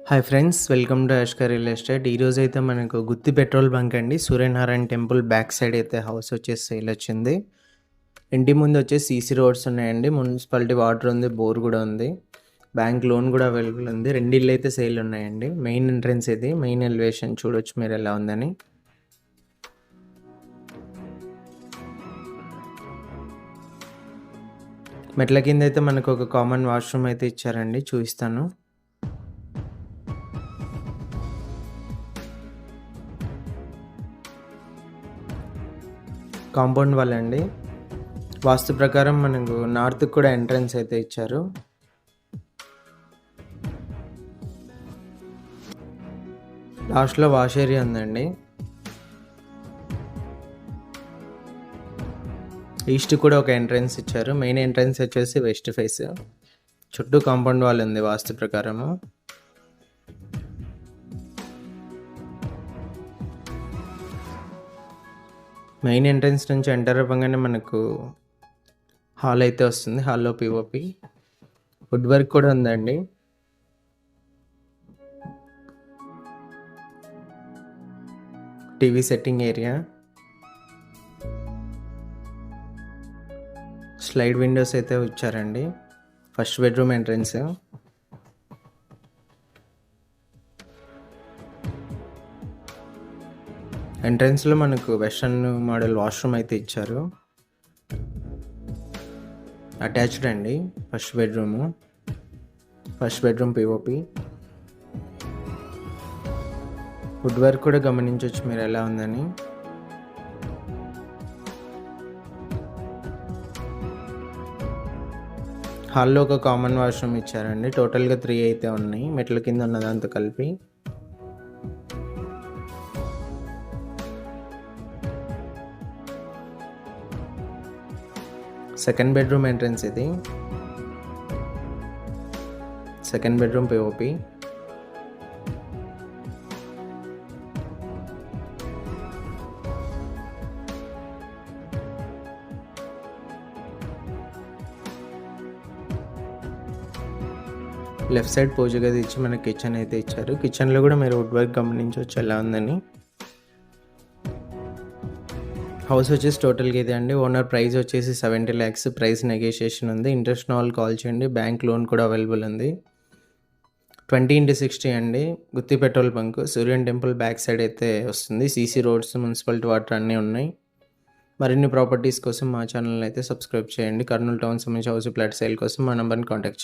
Hi friends, welcome to యాష్కర్ real estate. ఈరోజు అయితే మనకు గుత్తి పెట్రోల్ బంక్ అండి, సూర్యనారాయణ టెంపుల్ బ్యాక్ సైడ్ అయితే హౌస్ వచ్చేసి సేల్ వచ్చింది. ఇంటి ముందు వచ్చేసి సీసీ రోడ్స్ ఉన్నాయండి, మున్సిపాలిటీ వాటర్ ఉంది, బోర్ కూడా ఉంది, బ్యాంక్ లోన్ కూడా అవైలబుల్ ఉంది. రెండు ఇళ్ళు అయితే సేల్ ఉన్నాయండి. మెయిన్ ఎంట్రన్స్ ఇది, మెయిన్ ఎలివేషన్ చూడొచ్చు మీరు ఎలా ఉందని. మెట్ల కింద అయితే మనకు ఒక కామన్ వాష్రూమ్ అయితే ఇచ్చారండి, చూపిస్తాను. కాంపౌండ్ వాల్ అండి. వాస్తు ప్రకారం మనకు నార్త్కి కూడా ఎంట్రన్స్ అయితే ఇచ్చారు. లాస్ట్లో వాష్ ఏరియా ఉందండి. ఈస్ట్ కూడా ఒక ఎంట్రన్స్ ఇచ్చారు. మెయిన్ ఎంట్రన్స్ వచ్చేసి వెస్ట్ ఫేస్. చుట్టూ కాంపౌండ్ వాల్ ఉంది వాస్తు ప్రకారము. మెయిన్ ఎంట్రన్స్ నుంచి ఎంటర్ అవ్వగానే మనకు హాల్ అయితే వస్తుంది. హాల్లో పిఓపి, వుడ్ వర్క్ కూడా ఉందండి. TV setting area, slide windows అయితే ఇచ్చారండి. First bedroom entrance. ఎంట్రన్స్లో మనకు వెస్టర్న్ మోడల్ వాష్రూమ్ అయితే ఇచ్చారు. అటాచ్డ్ అండి. First bedroom POP. Wood work కూడా గమనించవచ్చు మీరు ఎలా ఉందని. హాల్లో ఒక కామన్ వాష్రూమ్ ఇచ్చారండి. టోటల్గా 3 అయితే ఉన్నాయి, మెట్ల కింద ఉన్నదంతా కలిపి. సెకండ్ బెడ్రూమ్ ఎంట్రన్స్ ఇది. Second bedroom POP. Left side పూజ గది ఇచ్చి మనకి కిచెన్ అయితే ఇచ్చారు. కిచెన్లో కూడా మీరు వుడ్ వర్క్ గమనించవచ్చు ఎలా ఉందని. హౌస్ వచ్చేసి టోటల్గా ఇదే అండి. ఓనర్ ప్రైస్ వచ్చేసి 70 lakhs. ప్రైస్ నెగోషియేషన్ ఉంది. ఇంట్రెస్ట్ ఉన్న వాళ్ళు కాల్ చేయండి. బ్యాంక్ లోన్ కూడా అవైలబుల్ ఉంది. 20x60 అండి. Gutti petrol bunk, Suryan temple back side అయితే వస్తుంది. సీసీ రోడ్స్, మున్సిపాలిటీ వాటర్ అన్నీ ఉన్నాయి. మరిన్ని ప్రాపర్టీస్ కోసం మా ఛానల్ అయితే సబ్స్క్రైబ్ చేయండి. కర్నూలు టౌన్ సంబంధించి హౌస్ ఫ్లాట్ సేల్ కోసం మా నెంబర్ని కాంటాక్ట్ చేయండి.